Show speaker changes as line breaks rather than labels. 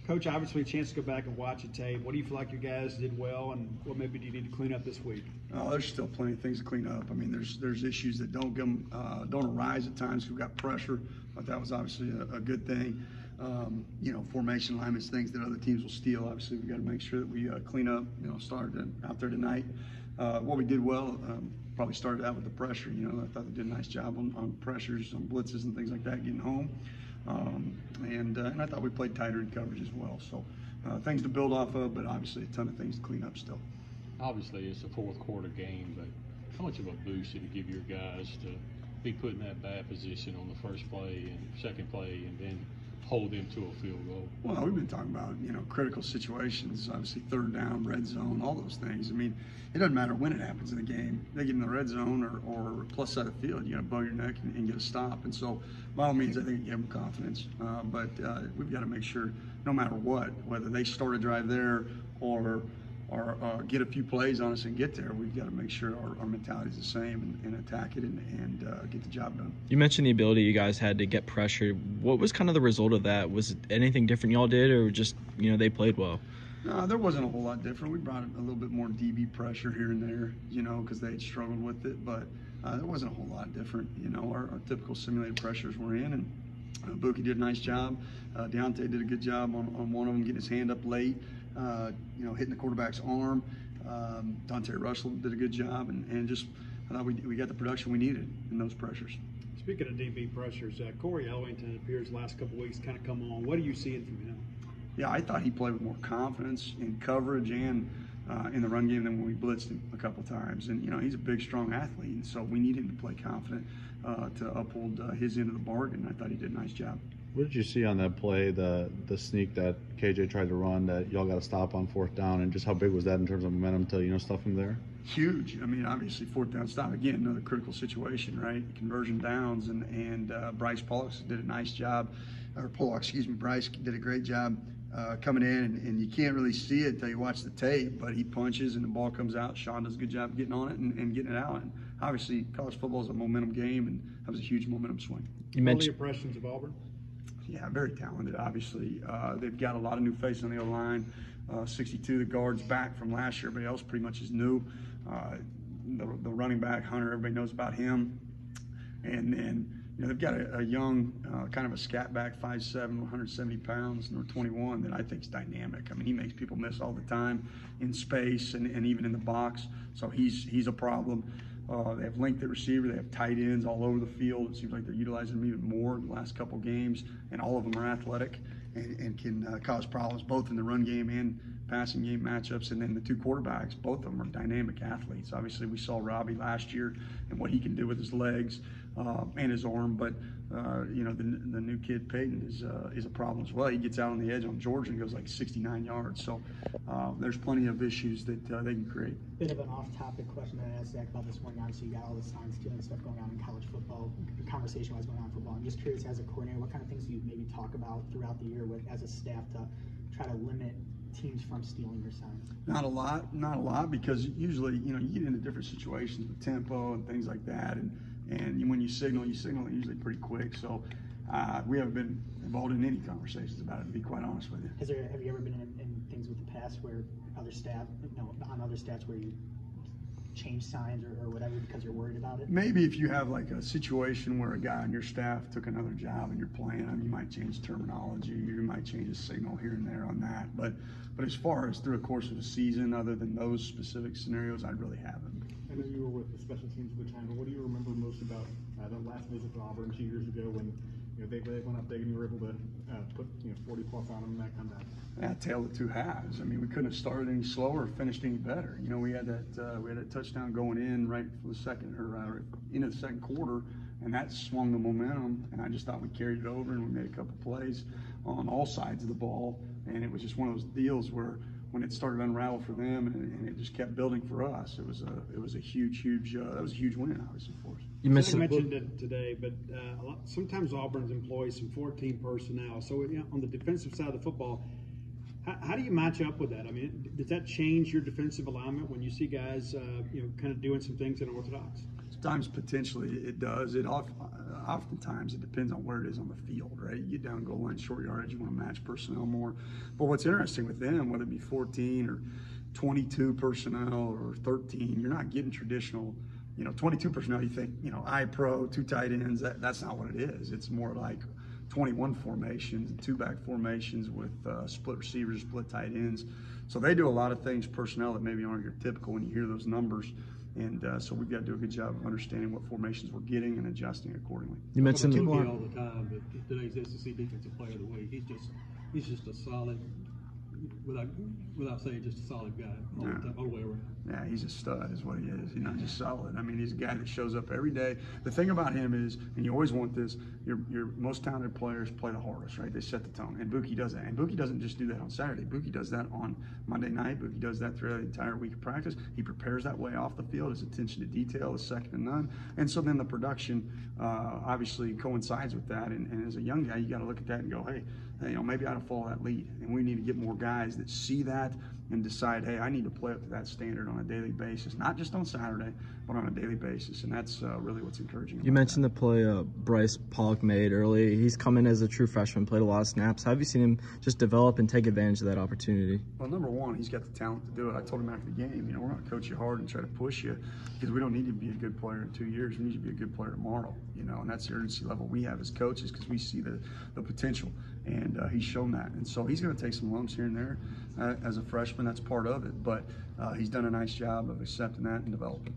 Coach, obviously a chance to go back and watch a tape. What do you feel like your guys did well, and what maybe do you need to clean up this week?
There's still plenty of things to clean up. I mean, there's issues that don't arise at times. We've got pressure, but that was obviously a good thing. Formation alignments, things that other teams will steal. Obviously, we've got to make sure that we clean up. Started out there tonight. What we did well, probably started out with the pressure. I thought they did a nice job on pressures, on blitzes and things like that, getting home. And I thought we played tighter in coverage as well. So things to build off of, but obviously a ton of things to clean up still.
Obviously, it's a fourth quarter game, but how much of a boost did it give your guys to be put in that bad position on the first play and second play and then hold them to a field goal?
Well, we've been talking about, critical situations, obviously third down, red zone, all those things. I mean, it doesn't matter when it happens in the game. They get in the red zone or plus side of the field, you got to bow your neck and get a stop. And so, by all means, I think you have them confidence. But we've got to make sure, no matter what, whether they start a drive there or get a few plays on us and get there, we've got to make sure our mentality is the same and attack it and get the job done.
You mentioned the ability you guys had to get pressure. What was kind of the result of that? Was it anything different y'all did, or just, they played well?
No, there wasn't a whole lot different. We brought a little bit more DB pressure here and there, because they had struggled with it, but there wasn't a whole lot different. Our typical simulated pressures were in, and Buki did a nice job. Deontay did a good job on one of them, getting his hand up late, hitting the quarterback's arm. Dante Russell did a good job, and just I thought we got the production we needed in those pressures.
Speaking of DB pressures, Corey Ellington appears the last couple of weeks kind of come on. What are you seeing from him?
Yeah, I thought he played with more confidence in coverage and in the run game than when we blitzed him a couple times. And, he's a big, strong athlete, and so we need him to play confident to uphold his end of the bargain. I thought he did a nice job.
What did you see on that play, the sneak that KJ tried to run that y'all got to stop on fourth down, and just how big was that in terms of momentum to, stuff him there?
Huge. I mean, obviously, fourth down stop. Again, another critical situation, right? Conversion downs, and Bryce Pollock did a nice job. Bryce did a great job coming in, and you can't really see it until you watch the tape, but he punches and the ball comes out. Sean does a good job getting on it and getting it out. And obviously, college football is a momentum game, and that was a huge momentum swing.
You mentioned impressions of Auburn? Yeah,
very talented, obviously. They've got a lot of new faces on the O-line. 62, the guard's back from last year. Everybody else pretty much is new. The running back, Hunter, everybody knows about him. And then, they've got a young, kind of a scat back, 5'7", 170 pounds, number 21, that I think is dynamic. I mean, he makes people miss all the time in space and even in the box. So he's a problem. They have length at receiver. They have tight ends all over the field. It seems like they're utilizing them even more in the last couple games, and all of them are athletic and can cause problems both in the run game and passing game matchups. And then the two quarterbacks, both of them are dynamic athletes. Obviously, we saw Robbie last year and what he can do with his legs and his arm, but the new kid Peyton is a problem as well. He gets out on the edge on Georgia and goes like 69 yards. So there's plenty of issues that they can create.
Bit of an off-topic question that I asked Zach about this morning. Obviously, you got all the sign stealing stuff going on in college football, conversation-wise going on in football. I'm just curious, as a coordinator, what kind of things do you maybe talk about throughout the year as a staff to try to limit teams from stealing your signs? Not a
lot, because usually, you get into different situations with tempo and things like that, and when you signal it usually pretty quick. So we haven't been involved in any conversations about it, to be quite honest with you.
Have you ever been in things with the past where other staff, on other stats where you change signs or whatever because you're worried about it?
Maybe if you have like a situation where a guy on your staff took another job and you're playing him, you might change terminology, you might change a signal here and there on that. But as far as through the course of the season, other than those specific scenarios, I really haven't.
I know you were with the special teams at the time, but what do you remember most about the last visit to Auburn 2 years ago when they went up there and you were able to put 40 plus on them and that kind of?
Yeah, tale of two halves. I mean, we couldn't have started any slower or finished any better. We had that touchdown going in right for the second or into the second quarter, and that swung the momentum. And I just thought we carried it over and we made a couple plays on all sides of the ball, and it was just one of those deals where when it started to unravel for them and it just kept building for us, it was a huge that was a huge win, obviously, for us.
You mentioned it today, but sometimes Auburn's employs some 14 personnel. So on the defensive side of the football, how do you match up with that? I mean, does that change your defensive alignment when you see guys, kind of doing some things unorthodox?
Sometimes potentially it does. Oftentimes it depends on where it is on the field, right? You get down goal line, short yardage, you want to match personnel more. But what's interesting with them, whether it be 14 or 22 personnel or 13, you're not getting traditional, 22 personnel. You think, I-pro, 2 tight ends. That's not what it is. It's more like 21 formations and 2-back formations with split receivers, split tight ends. So they do a lot of things personnel that maybe aren't your typical when you hear those numbers. And so we've got to do a good job of understanding what formations we're getting and adjusting accordingly.
You mentioned
the all the time, but today's SEC Defensive Player of the Week. He's just a solid, without saying just a solid guy all the way around.
Yeah, he's a stud is what he is. He's not just solid. I mean, he's a guy that shows up every day. The thing about him is, and you always want this, your most talented players play the hardest, right? They set the tone. And Buki does that. And Buki doesn't just do that on Saturday. Buki does that on Monday night. Buki does that throughout the entire week of practice. He prepares that way off the field. His attention to detail is second to none. And so then the production obviously coincides with that. And as a young guy, you got to look at that and go, hey, maybe I ought to follow that lead. And we need to get more guys that see that and decide, hey, I need to play up to that standard on a daily basis, not just on Saturday, but on a daily basis. And that's really what's encouraging.
You mentioned the play Bryce Pollock made early. He's come in as a true freshman, played a lot of snaps. How have you seen him just develop and take advantage of that opportunity?
Well, number one, he's got the talent to do it. I told him after the game, we're going to coach you hard and try to push you because we don't need you to be a good player in 2 years. We need you to be a good player tomorrow, and that's the urgency level we have as coaches because we see the potential. And he's shown that. And so he's going to take some lumps here and there as a freshman. That's part of it. But he's done a nice job of accepting that and developing.